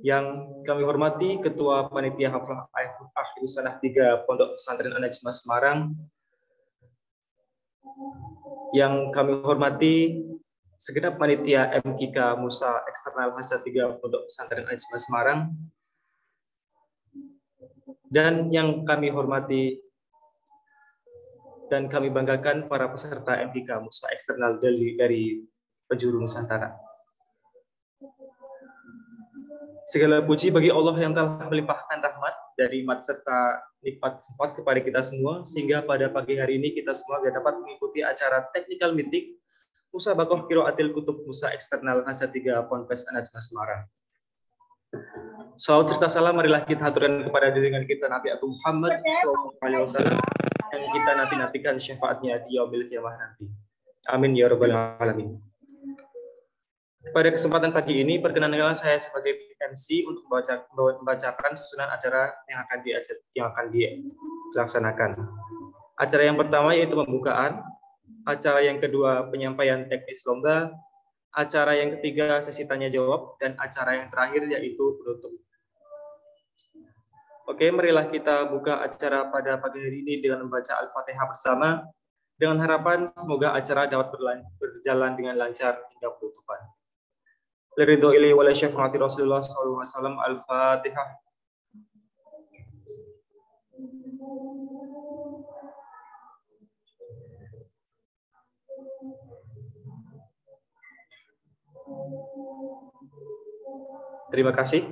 Yang kami hormati Ketua Panitia Haflah Akhir Sanah 3 Pondok Pesantren An-Najmah Semarang. Yang kami hormati segenap panitia MKK Musa Eksternal Hasa 3 Pondok Pesantren An-Najmah Semarang. Dan yang kami hormati dan kami banggakan para peserta MKK Musa Eksternal dari penjuru Nusantara. Segala puji bagi Allah yang telah melimpahkan rahmat dan nikmat serta nikmat sempat kepada kita semua, sehingga pada pagi hari ini kita semua dapat mengikuti acara technical meeting Musabaqah Qiraatil Kutub Musa Eksternal Hasa 3 Ponpes An-Najmah Semarang. Salawat serta salam marilah kita haturkan kepada junjungan kita Nabi Agung Muhammad SAW yang kita nanti-nantikan syafaatnya di yaumil qiyamah nanti. Amin ya rabbal alamin. Pada kesempatan pagi ini, perkenankanlah saya sebagai MC untuk membacakan susunan acara yang akan dilaksanakan. Acara yang pertama yaitu pembukaan, acara yang kedua penyampaian teknis lomba, acara yang ketiga sesi tanya jawab, dan acara yang terakhir yaitu penutup. Oke, marilah kita buka acara pada pagi hari ini dengan membaca Al-Fatihah bersama, dengan harapan semoga acara dapat berjalan dengan lancar hingga penutupan. Liridho ilaihi wa li syafaati Rasulullah sallallahu alaihi wasallam. Al-Fatihah. Terima kasih.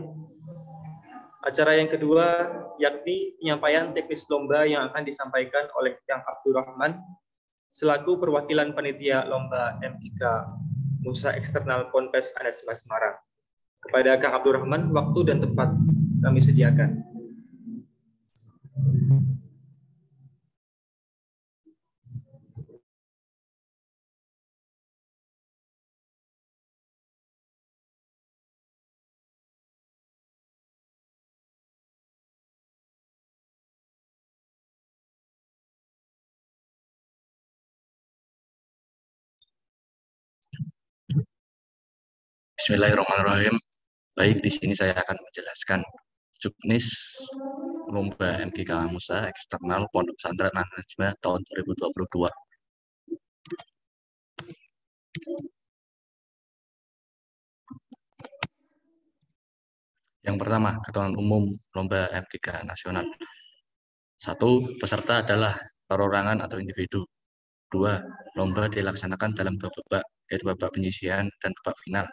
Acara yang kedua yakni penyampaian teknis lomba yang akan disampaikan oleh Kang Abdurrahman selaku perwakilan panitia lomba MKK Musa Eksternal Ponpes An-Najmah Semarang. Kepada Kang Abdurrahman, waktu dan tempat kami sediakan. Bismillahirrahmanirrahim. Baik, di sini saya akan menjelaskan juknis lomba MKK Musa Eksternal Pondok Pesantren An-Najmah tahun 2022. Yang pertama, ketentuan umum lomba MKK nasional. 1. Peserta adalah perorangan atau individu. 2. Lomba dilaksanakan dalam 2 babak, yaitu babak penyisian dan babak final.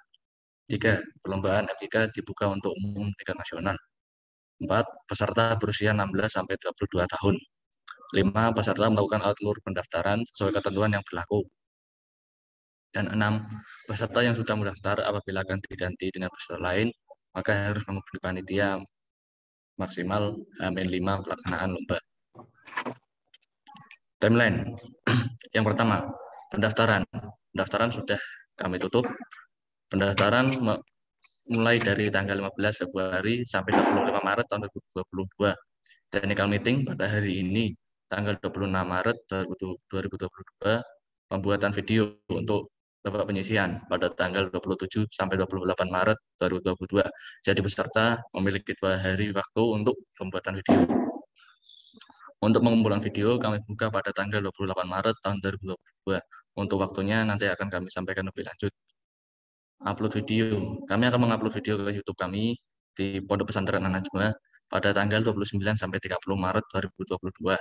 3. Perlombaan MKK dibuka untuk umum tingkat nasional. 4. Peserta berusia 16-22 tahun. 5. Peserta melakukan alur pendaftaran sesuai ketentuan yang berlaku. Dan 6. Peserta yang sudah mendaftar apabila akan diganti dengan peserta lain, maka harus menghubungi panitia maksimal H-5 pelaksanaan lomba. Timeline. Yang pertama, pendaftaran. Pendaftaran sudah kami tutup. Pendaftaran mulai dari tanggal 15 Februari sampai 25 Maret tahun 2022. Technical meeting pada hari ini, tanggal 26 Maret 2022, pembuatan video untuk babak penyisian pada tanggal 27 sampai 28 Maret 2022. Jadi peserta memiliki 2 hari waktu untuk pembuatan video. Untuk pengumpulan video kami buka pada tanggal 28 Maret tahun 2022. Untuk waktunya nanti akan kami sampaikan lebih lanjut. Upload video. Kami akan mengupload video ke YouTube kami di Pondok Pesantren An-Najmah pada tanggal 29 sampai 30 Maret 2022.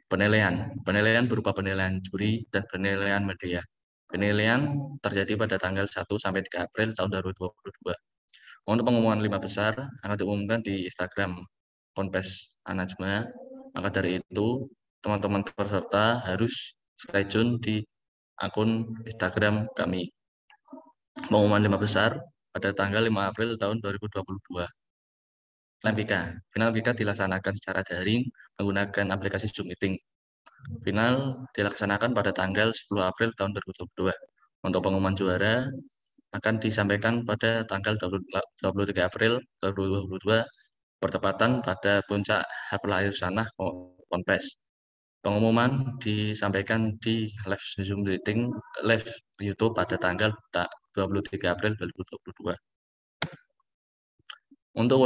Penilaian. Penilaian berupa penilaian juri dan penilaian media. Penilaian terjadi pada tanggal 1 sampai 3 April tahun 2022. Untuk pengumuman 5 besar akan diumumkan di Instagram Ponpes An-Najmah. Maka dari itu, teman-teman peserta harus stay tune di akun Instagram kami. Pengumuman 5 besar pada tanggal 5 April tahun 2022. Final MKK dilaksanakan secara daring menggunakan aplikasi Zoom Meeting. Final dilaksanakan pada tanggal 10 April tahun 2022. Untuk pengumuman juara akan disampaikan pada tanggal 23 April 2022, bertepatan pada puncak Haflah Akhir Sanah Ponpes. Pengumuman disampaikan di live Zoom Meeting, live YouTube pada tanggal 23 April 2022. Untuk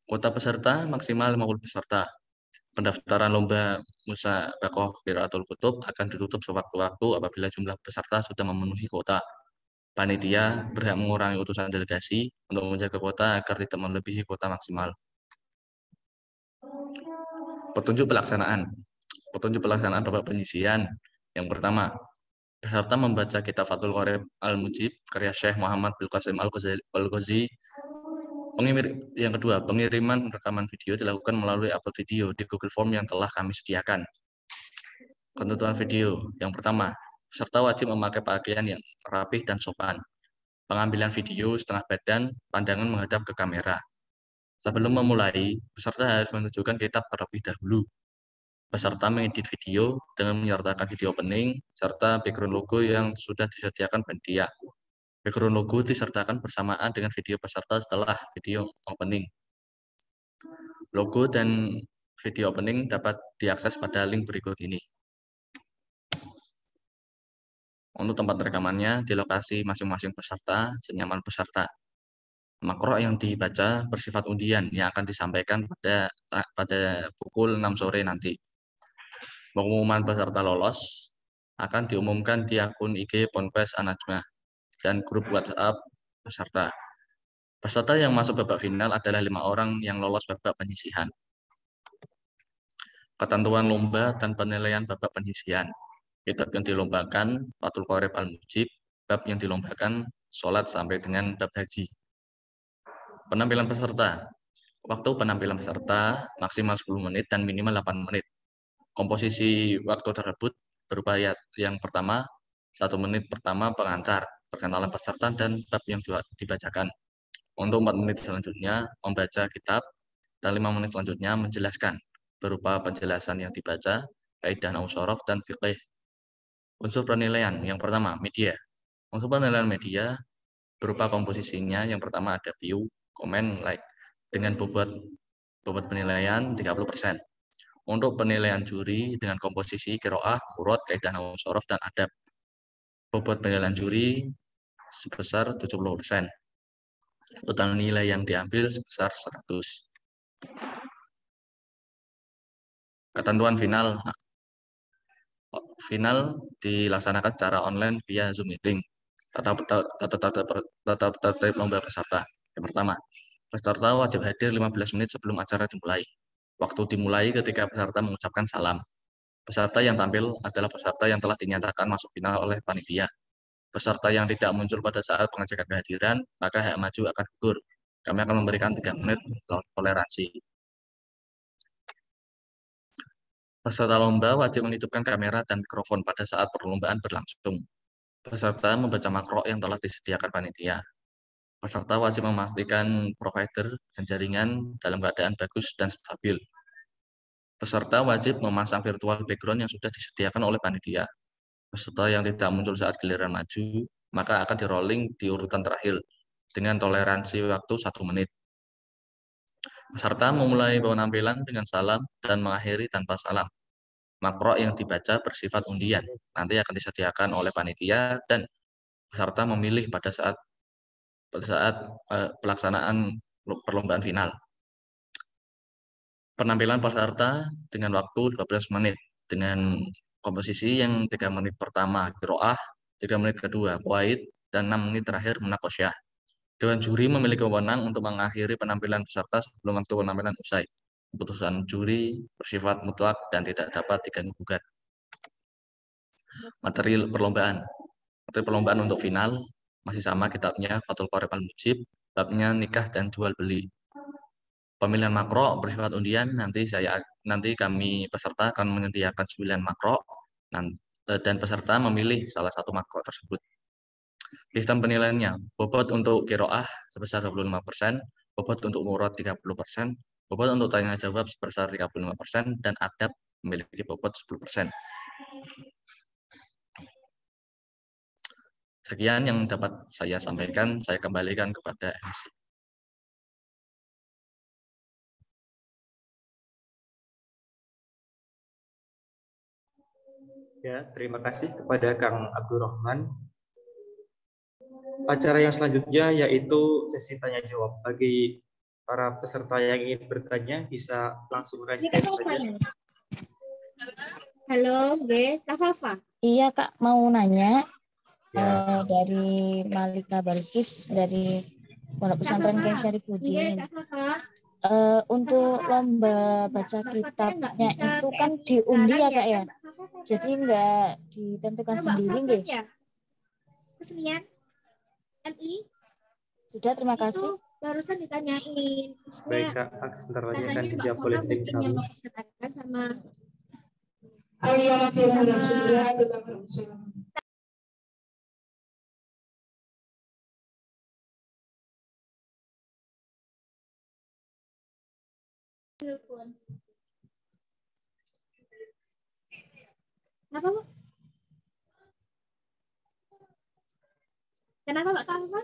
kuota peserta maksimal 50 peserta. Pendaftaran lomba Musabaqah Qiraatul Kutub akan ditutup sewaktu-waktu apabila jumlah peserta sudah memenuhi kuota. Panitia berhak mengurangi utusan delegasi untuk menjaga kuota agar tidak melebihi kuota maksimal. Petunjuk pelaksanaan babak penyisian. Yang pertama, peserta membaca kitab Fathul Qorib Al-Mujib karya Syekh Muhammad bin Qasim Al-Ghazi. Yang kedua, pengiriman rekaman video dilakukan melalui upload video di Google Form yang telah kami sediakan. Ketentuan video. Yang pertama, peserta wajib memakai pakaian yang rapih dan sopan. Pengambilan video setengah badan, pandangan menghadap ke kamera. Sebelum memulai, peserta harus menunjukkan kitab terlebih dahulu. Peserta mengedit video dengan menyertakan video opening, serta background logo yang sudah disediakan panitia. Background logo disertakan bersamaan dengan video peserta setelah video opening. Logo dan video opening dapat diakses pada link berikut ini. Untuk tempat rekamannya di lokasi masing-masing peserta, senyaman peserta. Makro yang dibaca bersifat undian yang akan disampaikan pada pukul 6 sore nanti. Pengumuman peserta lolos akan diumumkan di akun IG Ponpes An-Najmah dan grup WhatsApp peserta. Peserta yang masuk babak final adalah 5 orang yang lolos babak penyisihan. Ketentuan lomba dan penilaian babak penyisihan. Kitab yang dilombakan Fathul Qorib Al-Mujib, bab yang dilombakan sholat sampai dengan bab haji. Penampilan peserta. Waktu penampilan peserta maksimal 10 menit dan minimal 8 menit. Komposisi waktu tersebut berupa yang pertama, 1 menit pertama pengantar, perkenalan peserta dan bab yang dibacakan. Untuk 4 menit selanjutnya membaca kitab, dan 5 menit selanjutnya menjelaskan berupa penjelasan yang dibaca, kaidah nahwu shorof dan fiqih. Unsur penilaian yang pertama, media. Unsur penilaian media berupa komposisinya. Yang pertama ada view, komen, like dengan bobot penilaian 30%. Untuk penilaian juri dengan komposisi qiraah, murad, kaidah nahwu shorof dan adab. Bobot penilaian juri sebesar 70%. Total nilai yang diambil sebesar 100. Ketentuan final. Final dilaksanakan secara online via Zoom meeting. Tetap tertib lomba peserta. Yang pertama, peserta wajib hadir 15 menit sebelum acara dimulai. Waktu dimulai ketika peserta mengucapkan salam. Peserta yang tampil adalah peserta yang telah dinyatakan masuk final oleh panitia. Peserta yang tidak muncul pada saat pengecekan kehadiran, maka hak maju akan gugur. Kami akan memberikan 3 menit toleransi. Peserta lomba wajib menghidupkan kamera dan mikrofon pada saat perlombaan berlangsung. Peserta membaca makro yang telah disediakan panitia. Peserta wajib memastikan provider dan jaringan dalam keadaan bagus dan stabil. Peserta wajib memasang virtual background yang sudah disediakan oleh panitia. Peserta yang tidak muncul saat giliran maju, maka akan di-rolling di urutan terakhir dengan toleransi waktu 1 menit. Peserta memulai penampilan dengan salam dan mengakhiri tanpa salam. Makro yang dibaca bersifat undian, nanti akan disediakan oleh panitia dan peserta memilih pada saat pelaksanaan perlombaan final. Penampilan peserta dengan waktu 12 menit dengan komposisi yang 3 menit pertama qiraah, 3 menit kedua qawaid, dan 6 menit terakhir munakosyah. Dewan juri memiliki wewenang untuk mengakhiri penampilan peserta sebelum waktu penampilan usai. Keputusan juri bersifat mutlak dan tidak dapat diganggu-gugat. Materi perlombaan. Materi perlombaan untuk final masih sama kitabnya Fathul Qorib Al-Mujib, babnya nikah dan jual beli. Pemilihan makro bersifat undian, nanti kami peserta akan menyediakan 9 makro dan peserta memilih salah satu makro tersebut. Sistem penilaiannya, bobot untuk qiraah sebesar 25%, bobot untuk murad 30%, bobot untuk tanya jawab sebesar 35%, dan adab memiliki bobot 10%. Sekian yang dapat saya sampaikan, saya kembalikan kepada MC. Ya, terima kasih kepada Kang Abdurrahman. acara yang selanjutnya yaitu sesi tanya jawab. Bagi para peserta yang ingin bertanya bisa langsung raise hand saja. Halo, Kak Fafa. Iya Kak, mau nanya Ya. dari Malika Balkis dari Pondok Pesantren Kiai Syarifuddin. Untuk lomba baca kitabnya itu kan diundi ya Kak ya. Jadi nggak ditentukan sendiri nggih. Kesenian MI. Sudah, terima kasih. Barusan ditanyain. Baik Kak, sebentar lagi akan Katanya dijawab Mbak oleh Fafa tim mungkin yang kami. mau katakan sama Kenapa, Bu? Kenapa, Mbak Fafa?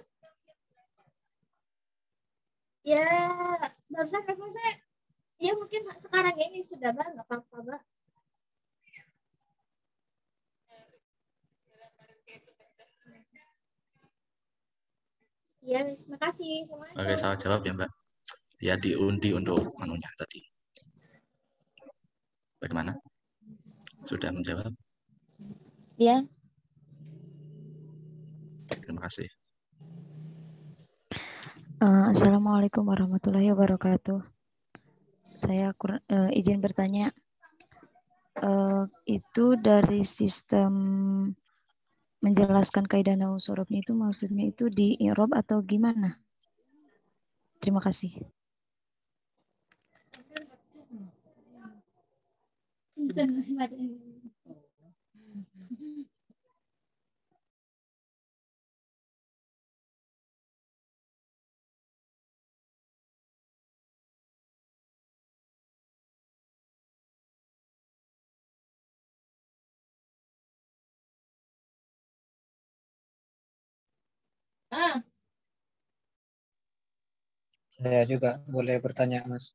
Ya, barusan Fafa saya, ya mungkin sekarang ini sudah, Mbak, nggak apa-apa, Mbak. Iya, terima kasih. Oke, saya jawab ya Mbak. Ya diundi untuk manunya tadi. Bagaimana? Sudah menjawab? Ya. Terima kasih. Assalamualaikum warahmatullahi wabarakatuh. Saya izin bertanya, itu dari sistem menjelaskan kaidah nahwu sorofnya itu maksudnya itu di i'rab atau gimana? Terima kasih. Saya juga boleh bertanya, Mas.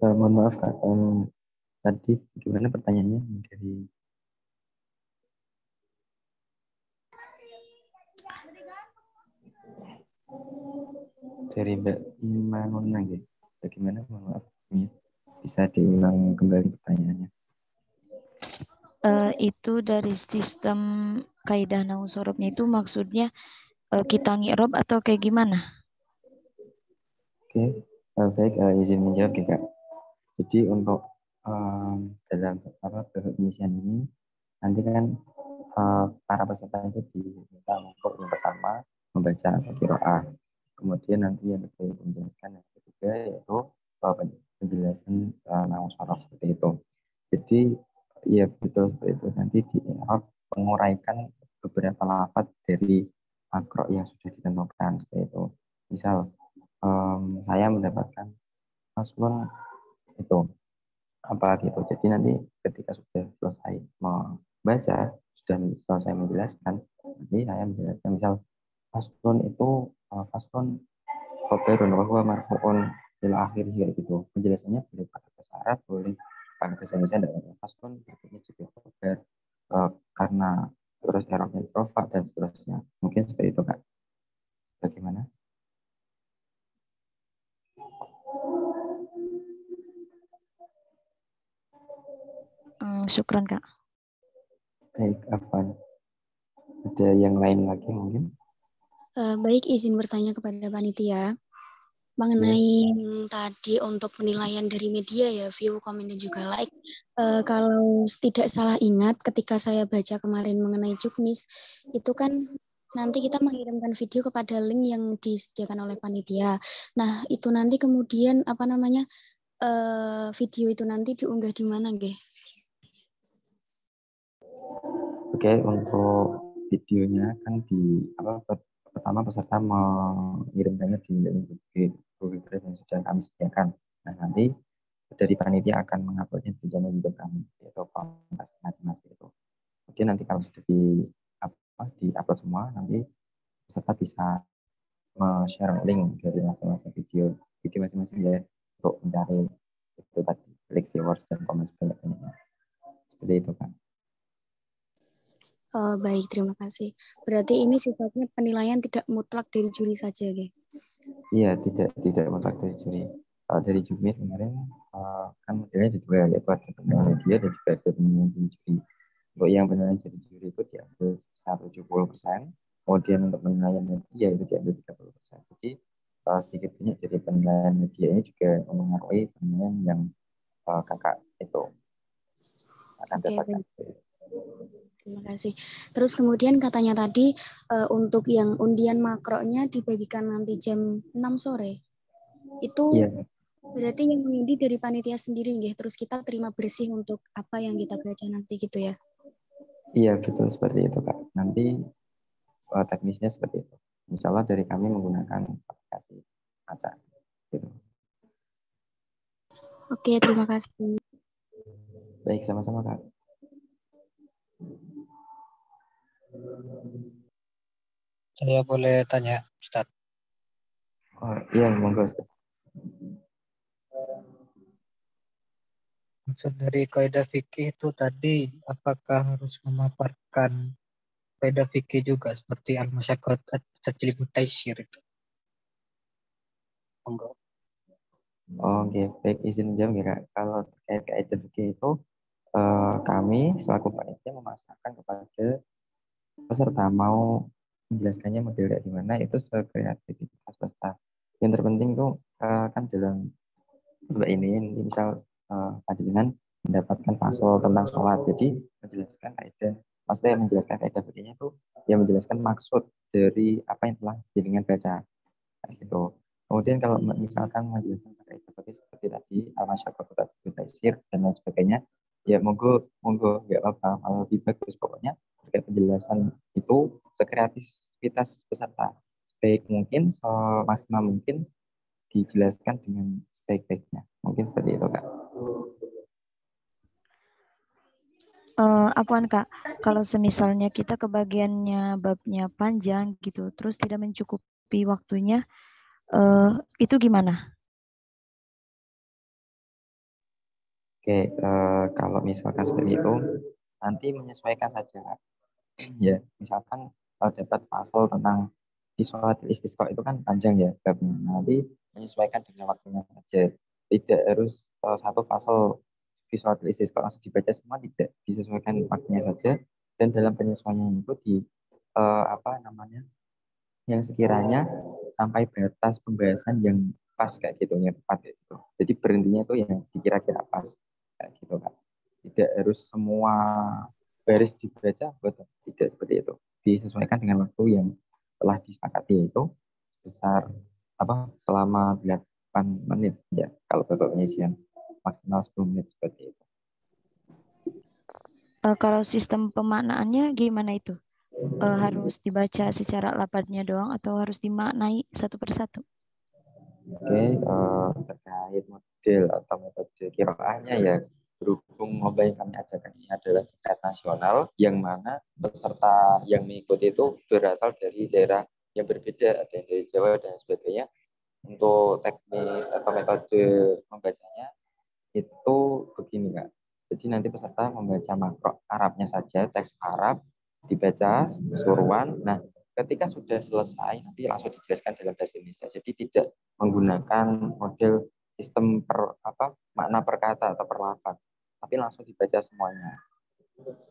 Mohon maaf Kak, tadi gimana pertanyaannya dari Mbak Imanuna gitu. Bagaimana, mohon maaf, bisa diulang kembali pertanyaannya? Itu dari sistem kaidah nahwu sorofnya itu maksudnya kita ngi'rab atau kayak gimana? Oke, baik, izin menjawab ya Kak. Jadi untuk dalam pengisian ini nanti kan para peserta itu diminta untuk yang pertama membaca al-qiraah, kemudian nanti yang kedua menjelaskan, yang ketiga yaitu penjelasan nahwu sorof seperti itu. Jadi ya betul seperti itu, nanti di menguraikan beberapa lafaz dari makro yang sudah ditentukan seperti itu. Misal saya mendapatkan paslon itu apa gitu. Jadi nanti ketika sudah selesai membaca, sudah selesai menjelaskan, nanti saya menjelaskan misal faslun itu faslun khobarun wa huwa marfu'un ila akhirih gitu. Penjelasannya boleh pakai bahasa Arab, boleh pakai bahasa Indonesia, tidak apa-apa. Faslun berikutnya juga khobar karena terus Arabnya rofa dan seterusnya. Mungkin seperti itu Kak. Bagaimana? Syukran Kak. Baik, Afwan. Ada yang lain lagi mungkin? Baik, izin bertanya kepada panitia mengenai tadi untuk penilaian dari media ya, view, komen, dan juga like. Kalau tidak salah ingat, ketika saya baca kemarin mengenai Juknis, itu kan nanti kita mengirimkan video kepada link yang disediakan oleh panitia. Nah, itu nanti kemudian video itu nanti diunggah di mana, nggih? Oke, untuk videonya kan pertama peserta mengirimkannya di Google Drive yang sudah kami sediakan. Nah, nanti dari panitia akan menguploadnya di channel YouTube kami, yaitu Kompas Nasional itu. Kemudian nanti kalau sudah di upload semua, nanti peserta bisa share link dari masing-masing video masing-masing ya untuk mencari itu tadi klik viewers dan komen sebanyak-banyaknya. Seperti itu kan. Oh, baik, terima kasih. Berarti ini sifatnya penilaian tidak mutlak dari juri saja, ya? Iya, tidak mutlak dari juri. Kalau dari juri kemarin kan modelnya ada dua, yaitu ada penilaian media dan juga ada penilaian dari juri. Untuk yang penilaian dari juri itu diambil sebesar 70%, kemudian untuk penilaian media itu diambil 30%. Jadi sedikit banyak dari penilaian media ini juga mempengaruhi penilaian yang kakak itu akan dapatkan. Terima kasih. Terus kemudian katanya tadi untuk yang undian makronya dibagikan nanti jam 6 sore. Itu berarti yang mengundi dari panitia sendiri nggih. Terus kita terima bersih untuk apa yang kita baca nanti gitu ya. Iya, betul seperti itu, Kak. Nanti teknisnya seperti itu. Insya Allah dari kami menggunakan aplikasi Aca. Gitu. Oke, terima kasih. Baik, sama-sama, Kak. Saya boleh tanya, Ustaz? Oh, iya, monggo, Ustaz. Maksud dari kaidah fikih itu tadi, apakah harus memaparkan kaidah fikih juga seperti al-masyaqqat at-tajlibut taysir itu? Monggo. Oke, baik, izin jawab ya, Kak. Kalau terkait kaidah fikih itu, kami selaku panitia memasarkan kepada peserta mau menjelaskannya model kayak gimana itu sekreativitas peserta. Yang terpenting tuh kan dalam ini misal panjenengan mendapatkan pasal tentang sholat, jadi menjelaskan kaidah, maksudnya menjelaskan kaidah fikihnya itu yang menjelaskan maksud dari apa yang telah jenengan baca kayak gitu. Kemudian kalau misalkan menjelaskan kaidah fikih seperti tadi al-masyaqqah taysir dan lain sebagainya, ya monggo nggak apa-apa, kalau lebih bagus pokoknya terkait penjelasan itu sekreativitas peserta sebaik mungkin, semaksimal mungkin dijelaskan dengan sebaik-baiknya. Mungkin seperti itu, Kak. Apaan Kak, kalau semisalnya kita kebagiannya babnya panjang gitu, terus tidak mencukupi waktunya, itu gimana? Oke, kalau misalkan seperti itu, nanti menyesuaikan saja, Kak. Ya, misalkan dapat pasal tentang sholat istisqa itu kan panjang ya babnya. Nanti menyesuaikan dengan waktunya saja. Tidak harus satu pasal sholat istisqa langsung dibaca semua, tidak, disesuaikan waktunya saja. Dan dalam penyesuaian itu di apa namanya, yang sekiranya sampai batas pembahasan yang pas kayak gitu, yang tepat gitu. Jadi berhentinya itu yang dikira-kira pas kayak gitu, Kak. Tidak harus semua baris dibaca, betul. Tidak seperti itu. Disesuaikan dengan waktu yang telah disepakati, yaitu sebesar selama 8 menit ya kalau Bapak penyisian, maksimal 10 menit seperti itu. Kalau sistem pemaknaannya gimana itu? Harus dibaca secara lapatnya doang atau harus dimaknai satu persatu? Oke, terkait model atau metode qiraahnya ya, berhubung lomba yang kami adakan ini adalah tingkat nasional, yang mana peserta yang mengikuti itu berasal dari daerah yang berbeda, ada yang dari Jawa dan sebagainya. Untuk teknis atau metode membacanya itu begini, Kak. Jadi nanti peserta membaca makro Arabnya saja, teks Arab dibaca keseluruhan. Nah, ketika sudah selesai nanti langsung dijelaskan dalam bahasa Indonesia. Jadi tidak menggunakan model sistem makna per kata atau per lafaz, tapi langsung dibaca semuanya.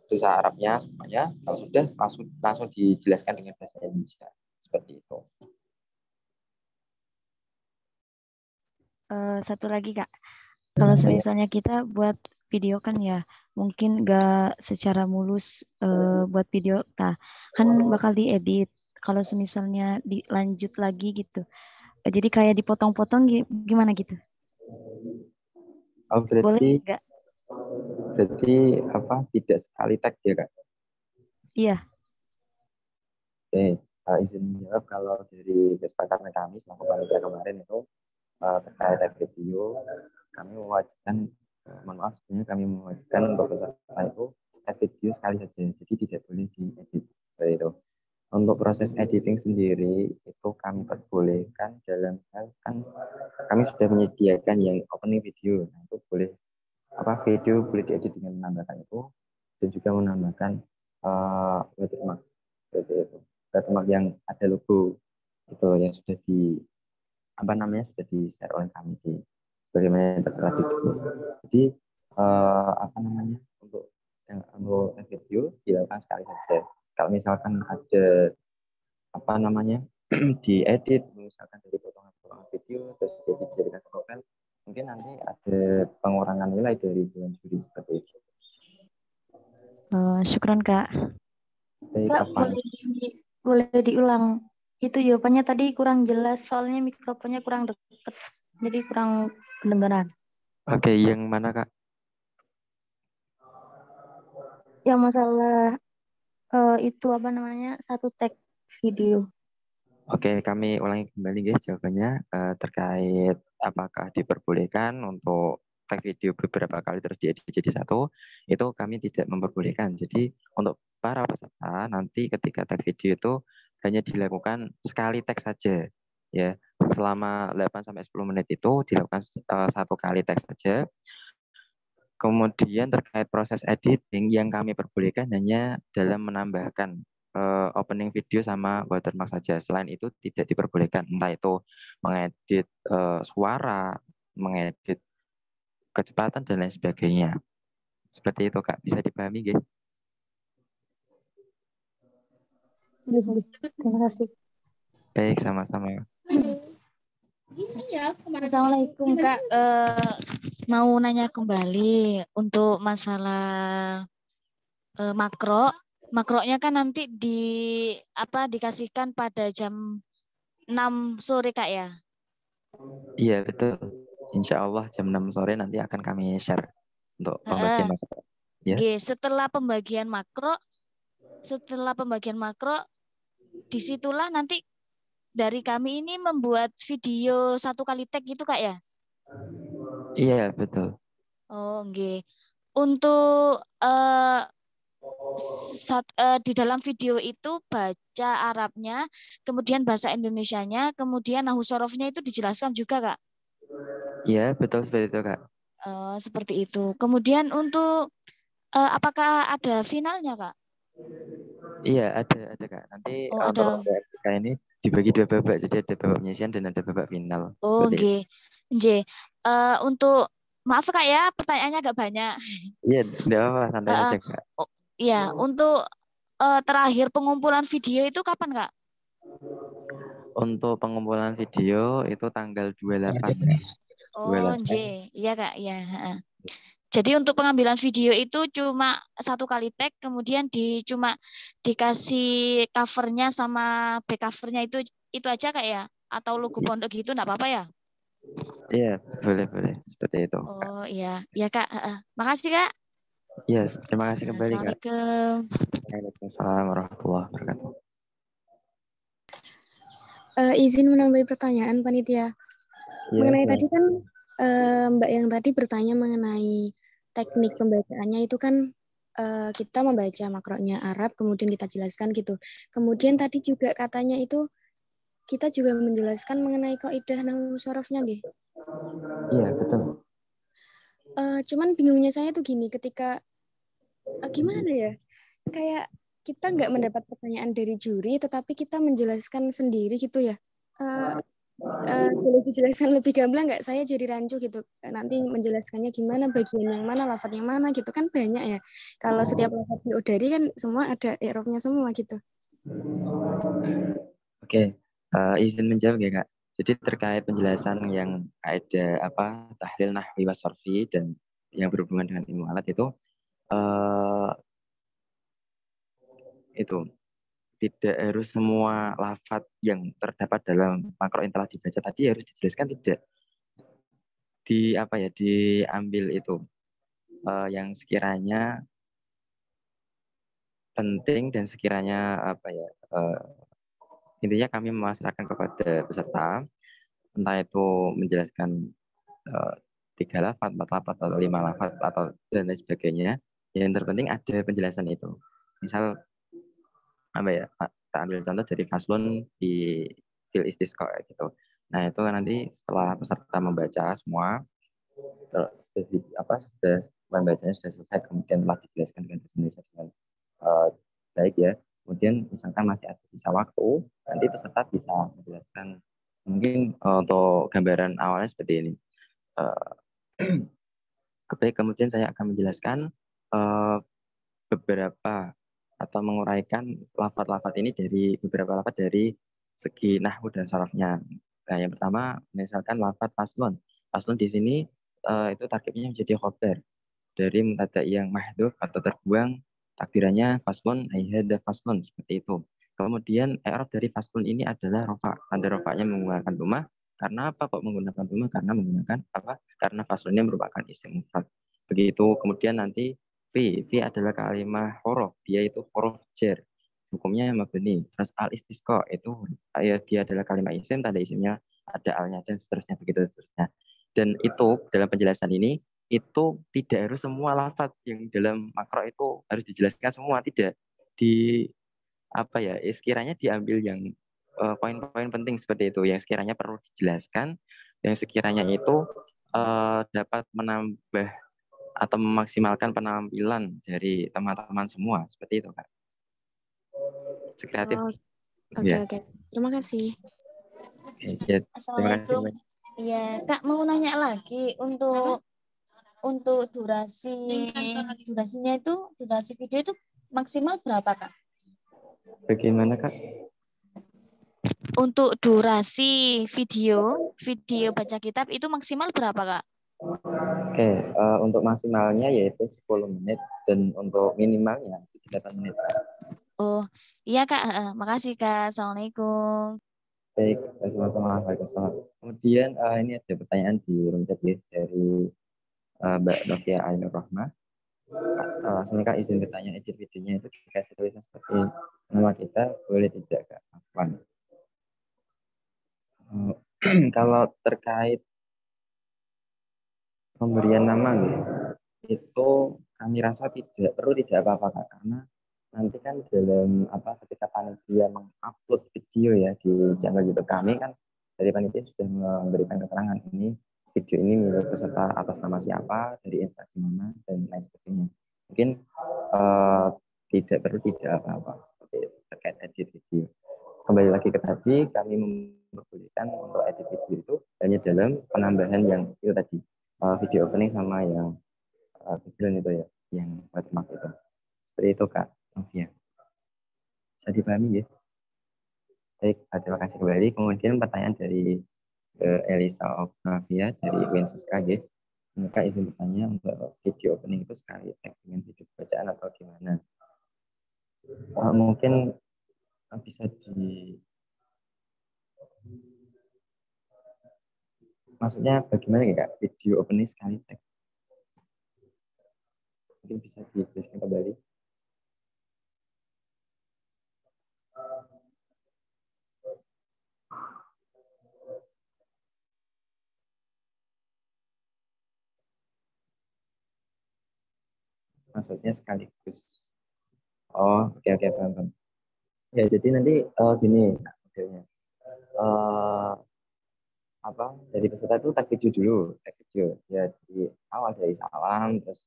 Bahasa Arabnya semuanya, kalau sudah langsung dijelaskan dengan bahasa Indonesia. Seperti itu. Satu lagi Kak, kalau misalnya kita buat video kan ya mungkin gak secara mulus buat video, kan bakal diedit. Kalau misalnya dilanjut lagi gitu, jadi kayak dipotong-potong gimana gitu? Oh, Boleh nggak? berarti tidak sekali tag ya, Kak? Iya. Oke, izin menjawab, kalau dari kesepakatan kami selama panitia kemarin itu terkait video, kami mewajibkan, mohon maaf sebenarnya kami mewajibkan untuk peserta itu video sekali saja, jadi tidak boleh diedit seperti itu. untuk proses editing sendiri itu kami perbolehkan dalam hal kan kami sudah menyediakan yang opening video. Nah, itu boleh video boleh diedit dengan menambahkan itu dan juga menambahkan watermark seperti itu. Watermark yang ada logo itu yang sudah sudah di share oleh kami di bagaimana tertera di tulis. Jadi untuk video dilakukan sekali saja. Kalau misalkan ada diedit misalkan dari potongan-potongan video terus dijadikan ke novel, mungkin nanti ada pengurangan nilai dari bulan juri seperti itu. Syukron Kak. Baik, Kak, boleh diulang. Itu jawabannya tadi kurang jelas soalnya mikrofonnya kurang dekat. Jadi kurang kedengaran. Oke, yang mana Kak? Yang masalah itu satu tag video. Oke, kami ulangi kembali guys jawabannya terkait apakah diperbolehkan untuk tag video beberapa kali terus diedit jadi satu, itu kami tidak memperbolehkan. Jadi untuk para peserta nanti ketika tag video itu hanya dilakukan sekali tag saja ya. Selama 8 sampai 10 menit itu dilakukan satu kali tag saja. Kemudian terkait proses editing yang kami perbolehkan hanya dalam menambahkan opening video sama watermark saja. Selain itu tidak diperbolehkan, entah itu mengedit suara, mengedit kecepatan dan lain sebagainya. Seperti itu Kak, bisa dipahami guys? Terima kasih. Baik, sama-sama. Assalamualaikum Kak. Mau nanya kembali untuk masalah makronya kan nanti dikasihkan pada jam 6 sore Kak ya? Iya betul. Insya Allah jam 6 sore nanti akan kami share untuk pembagian makro. Ya. Setelah pembagian makro, disitulah nanti dari kami ini membuat video satu kali tag gitu Kak ya? Iya betul. Oh, nggih. Untuk di dalam video itu baca Arabnya, kemudian bahasa Indonesianya, kemudian nahu sorofnya itu dijelaskan juga Kak? Iya betul seperti itu Kak. Seperti itu. Kemudian untuk apakah ada finalnya Kak? Iya ada Kak. Nanti Ada. untuk PMTK ini dibagi 2 babak, jadi ada babak penyisian dan ada babak final. Oh, nggih. Nggih. Untuk maaf Kak ya, pertanyaannya agak banyak. Iya, enggak apa-apa, santai saja Kak. Iya, untuk terakhir pengumpulan video itu kapan Kak? Untuk pengumpulan video itu tanggal 28 Kak. Oh, iya Kak, iya. Jadi untuk pengambilan video itu cuma satu kali tag, kemudian cuma dikasih covernya sama back covernya itu aja Kak ya? Atau logo pondok gitu enggak apa-apa ya? Iya, boleh seperti itu. Oh iya, iya Kak. Makasih Kak. Iya, terima kasih kembali Kak. Assalamualaikum. Waalaikumsalam warahmatullahi wabarakatuh. Izin menambahi pertanyaan panitia. Mengenai tadi kan Mbak yang tadi bertanya mengenai teknik pembacaannya itu kan kita membaca makronya Arab, kemudian kita jelaskan gitu. Kemudian tadi juga katanya itu kita juga menjelaskan mengenai kaidah nahu sorofnya, nggih. Iya, betul. Cuman bingungnya saya tuh gini, ketika gimana ya? Kayak kita nggak mendapat pertanyaan dari juri, tetapi kita menjelaskan sendiri gitu ya. Boleh dijelaskan lebih gamblang nggak? Saya jadi rancu gitu. Nanti menjelaskannya gimana, bagian yang mana, lafaz yang mana gitu kan banyak ya. Kalau setiap lafaz dari kan semua ada i'rabnya semua gitu. Oke, izin menjawab ya Kak. Jadi terkait penjelasan yang ada tahlil nahwi wa sorfi dan yang berhubungan dengan ilmu alat itu tidak harus semua lafaz yang terdapat dalam makro yang telah dibaca tadi harus dijelaskan, tidak. Diambil itu yang sekiranya penting dan sekiranya intinya kami memasrahkan kepada peserta, entah itu menjelaskan 3 lafaz, 4 lafaz, atau 5 lafaz, atau dan lain sebagainya. Yang terpenting ada penjelasan itu. Misal apa ya, kita ambil contoh dari faslun di fil istisqa gitu. Nah itu kan nanti setelah peserta membaca semua, terus sudah membacanya sudah selesai, kemudian telah dijelaskan dengan bahasa Indonesia dengan baik ya. Kemudian misalkan masih ada sisa waktu, nanti peserta bisa menjelaskan mungkin untuk gambaran awalnya seperti ini. Baik, kemudian saya akan menjelaskan beberapa atau menguraikan lafaz-lafaz ini dari beberapa lafaz dari segi nahwu dan sharafnya. Nah, yang pertama misalkan lafaz faslun. Faslun di sini itu tarkibnya menjadi khobar dari mubtada yang mahdhuf atau terbuang, takdirannya faslun aihada faslun seperti itu. Kemudian i'rab dari faslun ini adalah rofa. Tanda rofanya menggunakan rumah. Karena apa kok menggunakan rumah? Karena menggunakan apa? Karena faslunnya merupakan isim mufrad. Begitu. Kemudian nanti fi adalah kalimah huruf. Dia itu huruf jar. Hukumnya mabni. Terus al istisqa itu dia adalah kalimat isim, tanda isimnya ada alnya dan seterusnya begitu seterusnya. Dan itu dalam penjelasan ini itu tidak harus semua lafaz yang dalam makro itu harus dijelaskan semua, tidak. Di apa ya, sekiranya diambil yang poin-poin penting seperti itu yang sekiranya perlu dijelaskan, yang sekiranya itu dapat menambah atau memaksimalkan penampilan dari teman-teman semua seperti itu, Kak. Sekreatif. Oke, Ya. oke. Terima kasih. Oke, ya. Terima kasih. Assalamualaikum. Iya, Kak mau nanya lagi untuk durasinya itu, durasi video itu maksimal berapa, Kak? Bagaimana, Kak? Untuk durasi video baca kitab itu maksimal berapa, Kak? Oke, untuk maksimalnya yaitu 10 menit dan untuk minimalnya 8 menit. Oh, iya, Kak. Makasih, Kak. Assalamualaikum. Baik, sama-sama. Waalaikumsalam. Kemudian ini ada pertanyaan di room chat dari Mbak Novia Ainur Rahmah. Semoga izin bertanya, edit videonya itu dikasih tulisan seperti nama kita, boleh tidak, Kak? Afwan. Kalau terkait pemberian nama gitu, itu kami rasa tidak perlu, tidak apa-apa, Kak, karena nanti kan dalam ketika panitia mengupload video ya di channel YouTube kami kan, dari panitia sudah memberikan keterangan ini video ini milik peserta atas nama siapa, dari instansi mana dan lain sebagainya. Mungkin tidak perlu, tidak apa-apa seperti itu terkait edit video. Kembali lagi ke tadi, kami memperbolehkan untuk edit video itu hanya dalam penambahan yang itu tadi, video opening sama yang background itu ya, yang watermark itu. Seperti itu, Kak Novia. Bisa dipahami ya? Baik, terima kasih kembali. Kemudian pertanyaan dari Elisa Octavia dari Winsus KG. Mereka izin bertanya untuk video opening itu sekali tag dengan video bacaan atau gimana? Mungkin bisa maksudnya bagaimana ya, Kak? Video opening sekali tag. Mungkin bisa dijelaskan kembali. Maksudnya sekaligus. Oh, oke, paham. Ya, jadi nanti gini modelnya. Dari peserta itu tag video ya, di awal dari salam, terus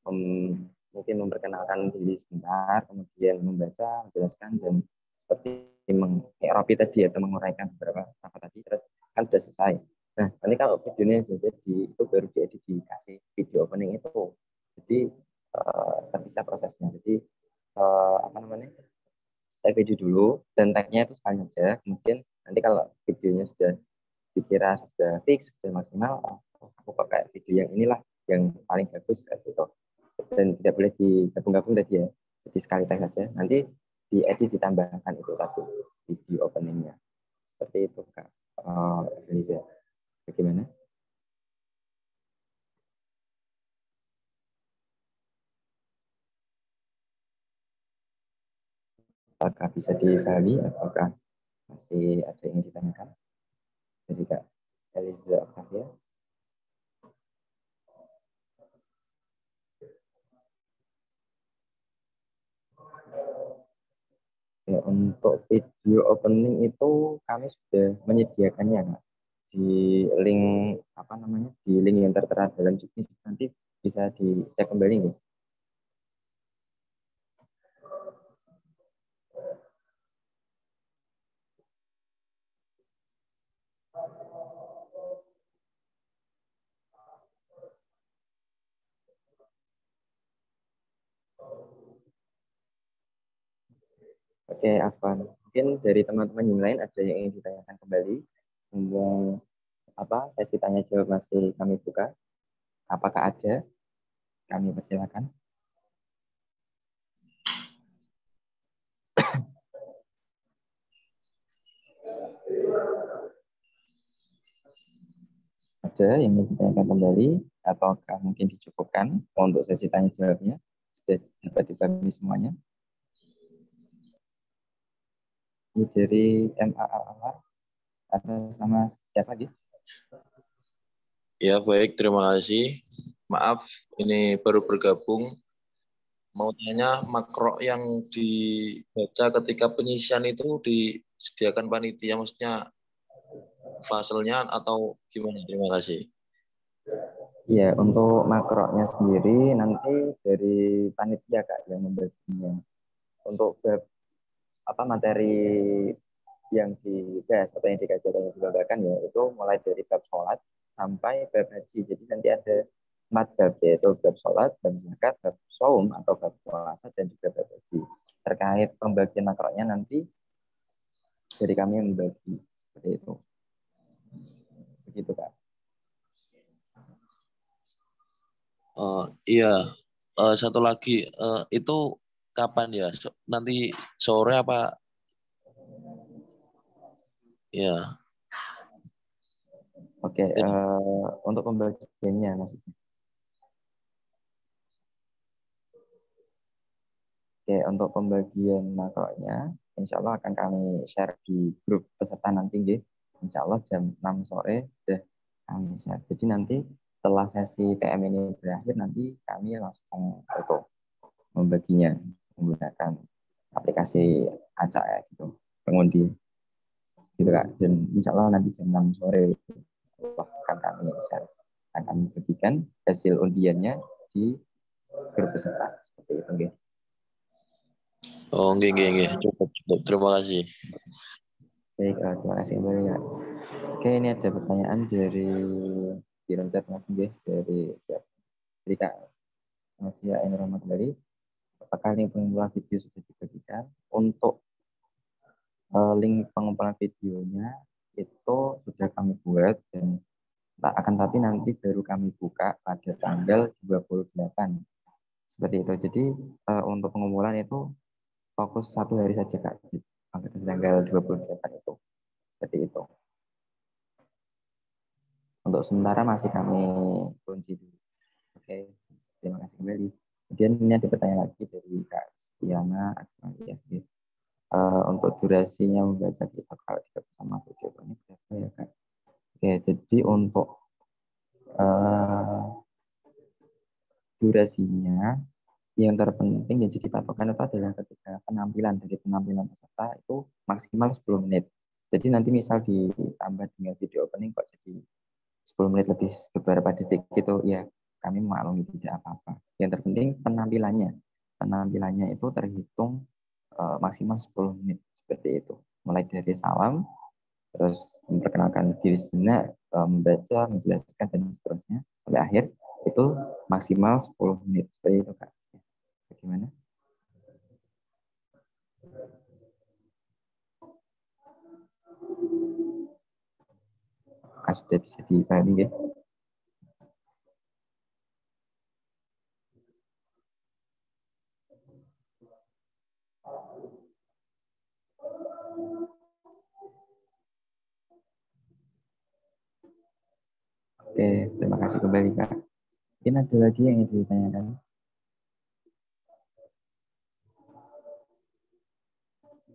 mungkin memperkenalkan diri sebentar, kemudian membaca, menjelaskan, dan seperti mengi'rabi tadi atau menguraikan beberapa apa tadi, terus kan sudah selesai. Nah, nanti kalau videonya jadi itu baru diedit, dikasih video opening itu, jadi terpisah prosesnya. Jadi tag video dulu dan tagnya itu sekali aja, kemudian nanti kalau videonya sudah dikira sudah fix, sudah maksimal, aku pakai video yang inilah yang paling bagus gitu. Dan tidak boleh digabung-gabung tadi ya, jadi sekali tag saja, nanti diedit ditambahkan itu tadi video openingnya. Seperti itu, Kak Eliza. Bagaimana? Apakah bisa dipahami? Apakah masih ada yang ditanyakan? Jadi Kak Eliza Octavia. Ya, untuk video opening itu kami sudah menyediakannya, Kak. Di link apa namanya? Di link yang tertera dalam juknis nanti bisa dicek kembali nih. Oke, Afwan. Mungkin dari teman-teman yang lain ada yang ingin ditanyakan kembali. Mumpung sesi tanya jawab masih kami buka. Apakah ada? Kami persilakan. Ada yang ingin ditanyakan kembali ataukah mungkin dicukupkan untuk sesi tanya jawabnya? Sudah dapat dipahami semuanya? Ini dari MAAA atau sama siapa lagi? Ya, baik, terima kasih. Maaf, ini baru bergabung. Mau tanya, makro yang dibaca ketika penyisian itu disediakan panitia, maksudnya faselnya atau gimana? Terima kasih. Ya, untuk makronya sendiri nanti dari panitia, Kak, yang membaginya. Untuk materi yang dibahas atau yang dikaji atau yang dibacakan ya itu mulai dari bab sholat sampai bab haji. Jadi nanti ada 4 bab, yaitu bab sholat, bab zakat, bab saum atau bab puasa dan juga bab haji. Terkait pembagian makronya nanti dari kami membagi seperti itu. Begitu, Kak. Iya, satu lagi itu kapan ya? Nanti sore apa? Ya. Oke, untuk pembagiannya maksudnya. Oke, untuk pembagian makronya, insya Allah akan kami share di grup peserta nanti, nggih. Insya Allah jam 6 sore sudah kami share. Jadi nanti setelah sesi TM ini berakhir, nanti kami langsung membaginya menggunakan aplikasi ACA gitu, pengundi. Gitu, Kak. Dan insya Allah nanti jam 6 sore akan kami share. Akan kami bagikan hasil undiannya di grup peserta. Seperti itu, nggih. Oh, nggih. Cukup. Terima kasih. Baik, terima kasih kembali, Kak. Oke, ini ada pertanyaan dari Direncet dari Kak Novia Enroma kembali. Apakah link pengumpulan video sudah dibagikan? Untuk link pengumpulan videonya itu sudah kami buat dan tapi nanti baru kami buka pada tanggal 28. Seperti itu. Jadi untuk pengumpulan itu fokus 1 hari saja, Kak. Sampai tanggal 28 itu. Seperti itu. Untuk sementara masih kami kunci dulu. Oke, terima kasih kembali. Kemudian ini ada pertanyaan lagi dari Kak Stiana. Untuk durasinya membaca kitab kalau tidak bersama video ini berapa ya, Kak? Oke, jadi untuk durasinya yang terpenting yang jadi patokan itu adalah ketika penampilan peserta itu maksimal 10 menit. Jadi nanti misal ditambah dengan video opening kok jadi 10 menit lebih beberapa detik gitu ya, kami maklumi tidak apa-apa. Yang terpenting penampilannya itu terhitung maksimal 10 menit seperti itu. Mulai dari salam, terus memperkenalkan diri sendiri, membaca, menjelaskan dan seterusnya sampai akhir itu maksimal 10 menit seperti itu, Kak. Bagaimana? Apakah sudah bisa dipahami ya? Oke, terima kasih kembali, Kak. Mungkin ada lagi yang ingin ditanyakan?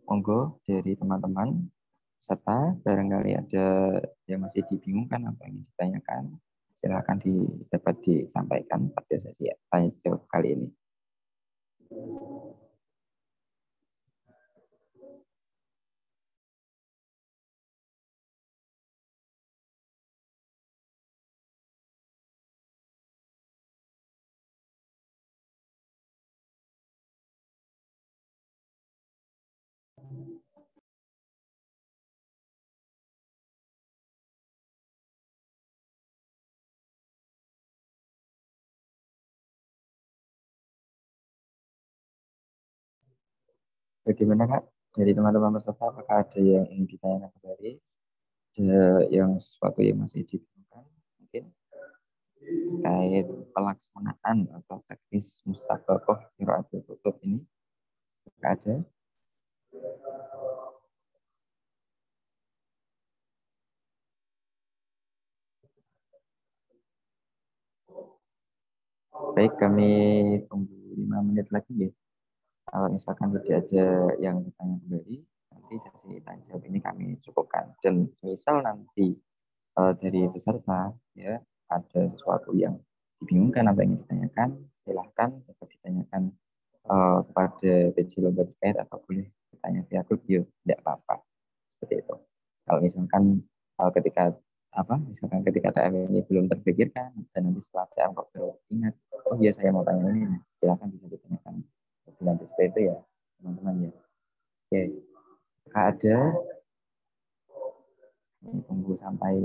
Monggo dari teman-teman serta barangkali ada yang masih dibingungkan apa yang ingin ditanyakan, silakan dapat disampaikan pada sesi tanya jawab kali ini. Bagaimana Kak? Dari teman-teman peserta, apakah ada yang ingin ditanyakan kembali? Ada yang sesuatu yang masih dibingungkan? Mungkin terkait pelaksanaan atau teknis musabaqah qiraatul kutub ini? Apakah ada? Baik, kami tunggu 5 menit lagi ya. Kalau misalkan tidak ada yang bertanya kembali, nanti sesi tanya jawab ini kami cukupkan. Dan misal nanti dari peserta ya ada sesuatu yang dibingungkan apa yang ditanyakan, silahkan dapat ditanyakan kepada PJ Lomba terkait atau boleh bertanya via grup, yuk tidak apa-apa seperti itu. Kalau misalkan misalkan ketika TM ini belum terpikirkan dan nanti setelah TM kok baru ingat, oh iya saya mau tanya ini, silahkan bisa ditanyakan nanti seperti itu ya teman-teman ya. Oke, ada ini tunggu sampai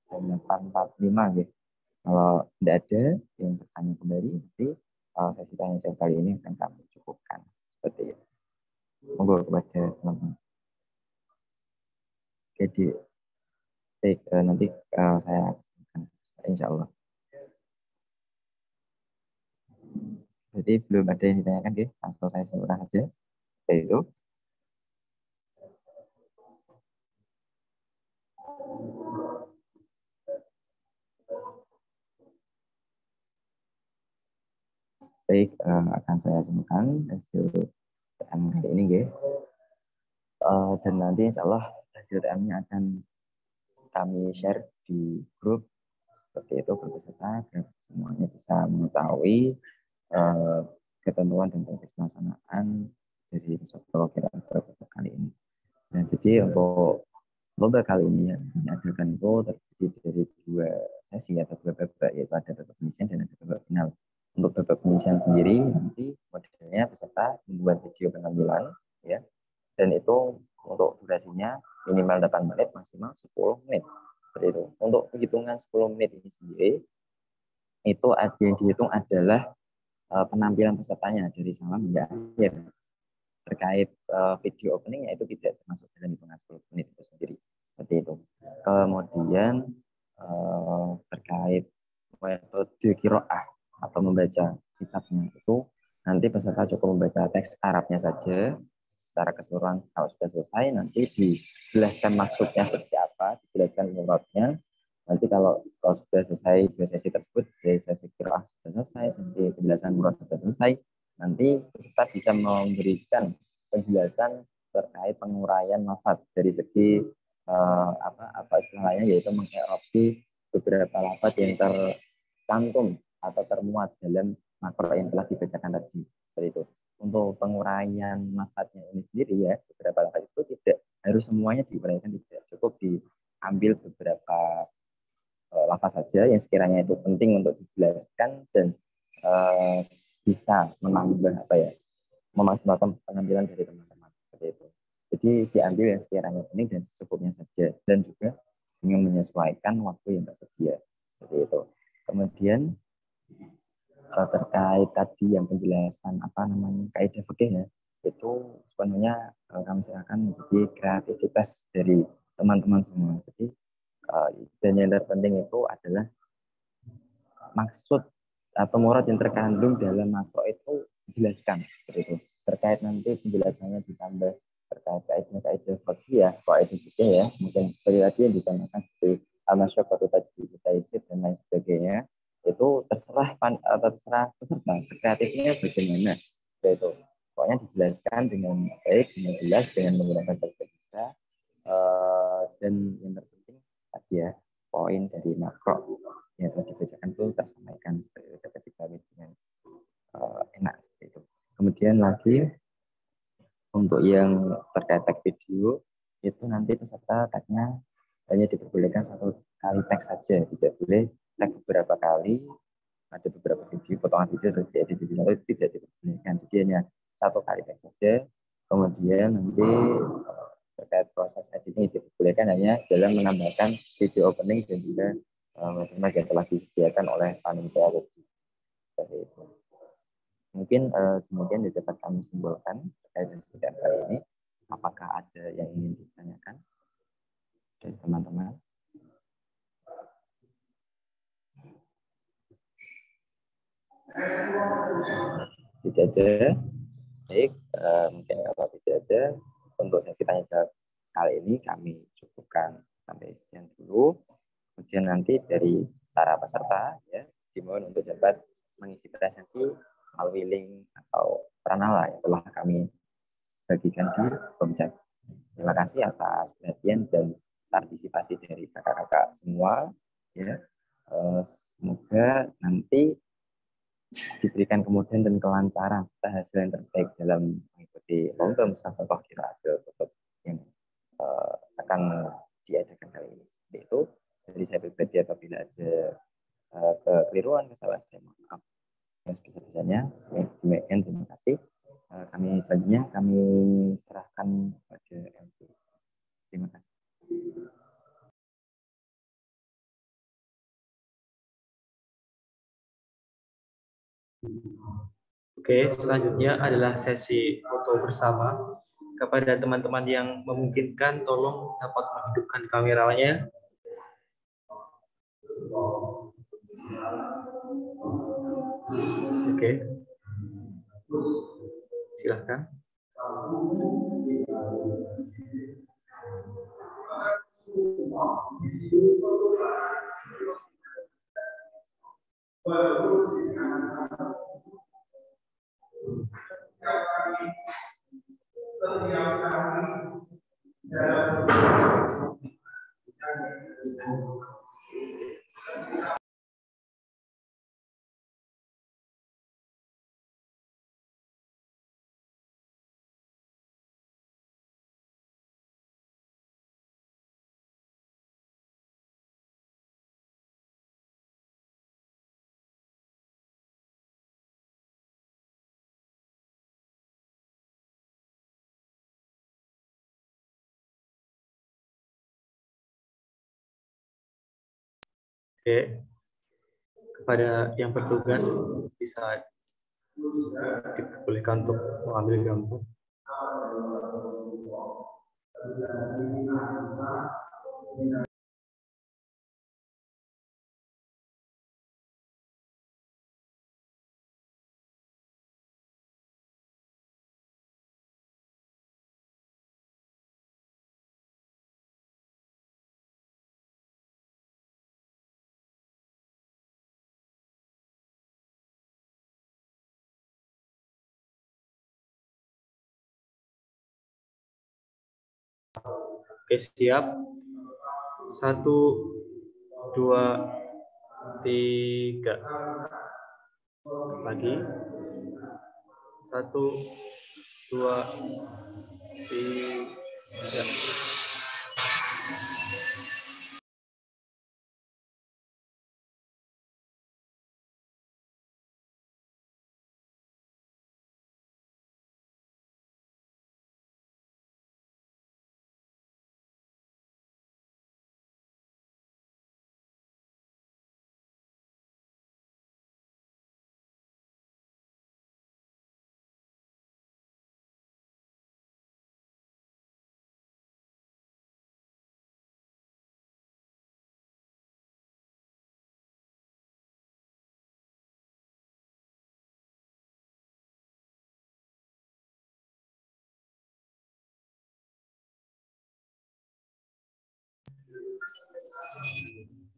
jam 8.45 gitu. Kalau tidak ada yang bertanya kembali, nanti sesi tanya jawab kali ini akan kami cukupkan seperti itu. Monggo kepada teman-teman. Jadi baik, nanti saya akan insya Allah. Jadi belum ada yang ditanyakan, gitu. Atau saya sampaikan saja. Itu. Baik, akan saya sampaikan hasil TM kali ini, gitu. Dan nanti insya Allah hasil TM-nya akan kami share di grup seperti itu berpeserta agar semuanya bisa mengetahui ketentuan dan teknis pelaksanaan dari musabaqah qiraatul kali ini. Nah, jadi untuk lomba kali ini yang diadakan itu terdiri dari 2 sesi atau 2 babak, yaitu ada babak penyisian dan ada babak final. Untuk babak penyisian sendiri nanti modelnya peserta membuat video pengambilan ya, dan itu untuk durasinya minimal 8 menit, maksimal 10 menit. Seperti itu. Untuk penghitungan 10 menit ini sendiri, itu yang dihitung adalah penampilan pesertanya dari salam hingga akhir. Terkait video openingnya itu tidak termasuk dalam hitungan 10 menit itu sendiri. Seperti itu. Kemudian terkait metode qiraah atau membaca kitabnya itu, nanti peserta cukup membaca teks Arabnya saja secara keseluruhan. Kalau sudah selesai nanti dijelaskan maksudnya seperti apa, dijelaskan muradnya. Nanti kalau sudah selesai 2 sesi tersebut, dari sesi qiraah sudah selesai, sesi penjelasan murad sudah selesai, nanti peserta bisa memberikan penjelasan terkait penguraian lafaz dari segi apa istilahnya, yaitu mengi'rabi beberapa lafaz yang tercantum atau termuat dalam makro yang telah dibacakan tadi. Seperti itu. Untuk penguraian lafaznya ini sendiri ya, beberapa lafaz itu tidak harus semuanya diuraikan, tidak cukup diambil beberapa lafaz saja yang sekiranya itu penting untuk dijelaskan dan bisa menambah memaksimalkan pengambilan dari teman-teman seperti itu. Jadi diambil yang sekiranya penting dan secukupnya saja, dan juga dengan menyesuaikan waktu yang tersedia seperti itu. Kemudian terkait tadi yang penjelasan kaidah fikih ya, itu sepenuhnya kami serahkan menjadi kreativitas dari teman-teman semua. Jadi dan yang terpenting itu adalah maksud atau murad yang terkandung dalam makro itu dijelaskan seperti itu. Terkait nanti penjelasannya ditambah terkait kaidah fikih ya, mungkin seperti tadi yang ditanyakan seperti al-masyaqqatu tajlibu taysir dan lain sebagainya, itu terserah peserta kreatifnya bagaimana seperti itu. Pokoknya dijelaskan dengan baik, dengan jelas, dengan menggunakan bahasa dan yang terpenting tadi ya, poin dari makro yang telah dibacakan itu tersampaikan seperti itu ketika dengan enak seperti itu. Kemudian lagi untuk yang terkait tag video itu nanti peserta tagnya hanya diperbolehkan 1 kali tag saja, tidak boleh tag beberapa kali. Ada beberapa video, potongan video terus diedit jadi satu, itu tidak diperbolehkan. Jadi hanya 1 kali tag saja. Kemudian nanti terkait proses editing diperbolehkan hanya dalam menambahkan video opening dan juga watermark yang telah disediakan oleh panitia seperti itu. Mungkin kemudian dapat kami simpulkan terkait dengan sidang kali ini. Apakah ada yang ingin ditanyakan dari teman-teman? Tidak ada. Baik, mungkin kalau tidak ada, untuk sesi tanya jawab kali ini kami cukupkan sampai sekian dulu. Kemudian nanti dari para peserta ya dimohon untuk dapat mengisi presensi melalui link atau Pranala yang telah kami bagikan di kolom chat. Terima kasih atas perhatian dan partisipasi dari kakak-kakak semua. Ya, semoga nanti diberikan kemudahan dan kelancaran serta hasil yang terbaik dalam mengikuti lomba musabaqah qiraat kutub yang akan diadakan kali ini. Seperti itu. Dari saya pribadi apabila ada kekeliruan, kesalahan, saya mohon maaf yang sebesar-besarnya. Demikian, terima kasih. Kami selanjutnya kami serahkan pada MC. Terima kasih. Oke, selanjutnya adalah sesi foto bersama. Kepada teman-teman yang memungkinkan, tolong dapat menghidupkan kameranya. Oke, silahkan. Oke, kepada yang bertugas bisa diperbolehkan untuk mengambil gambar. Oke, siap. 1, 2, 3. Lagi. 1, 2, 3.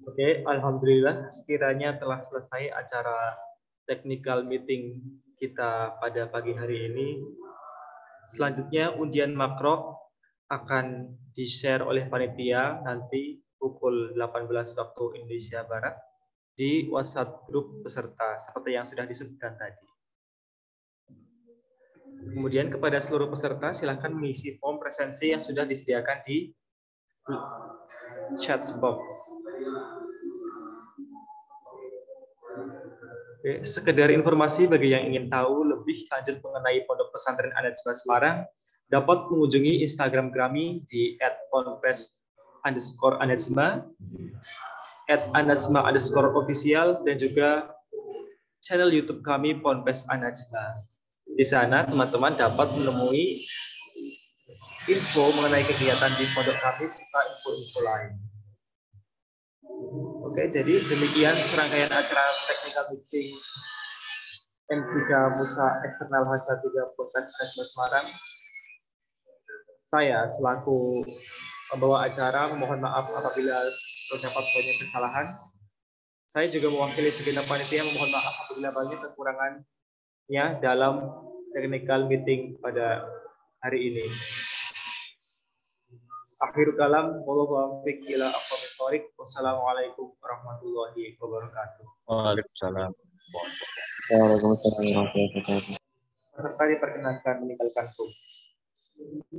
Oke, alhamdulillah sekiranya telah selesai acara technical meeting kita pada pagi hari ini. Selanjutnya undian makro akan di-share oleh panitia nanti pukul 18 waktu Indonesia Barat di WhatsApp grup peserta seperti yang sudah disebutkan tadi. Kemudian kepada seluruh peserta silakan mengisi form presensi yang sudah disediakan di chat box. Oke, sekedar informasi bagi yang ingin tahu lebih lanjut mengenai Pondok Pesantren An-Najmah Semarang, dapat mengunjungi Instagram kami di @ponpes_an_najmah, @an_najmah_official, dan juga channel YouTube kami Ponpes An-Najma. Di sana teman-teman dapat menemui info mengenai kegiatan di pondok kami serta info-info lain. Oke, jadi demikian serangkaian acara technical meeting M3 Musa Eksternal H3 Ponpes An-Najma Semarang. Saya selaku pembawa acara mohon maaf apabila terdapat banyak kesalahan. Saya juga mewakili segenap panitia mohon maaf apabila banyak kekurangannya dalam technical meeting pada hari ini. Akhir kalam, wassalamualaikum warahmatullahi wabarakatuh. Waalaikumsalam. Waalaikumsalam warahmatullahi wabarakatuh. Peserta diperkenankan meninggalkan room.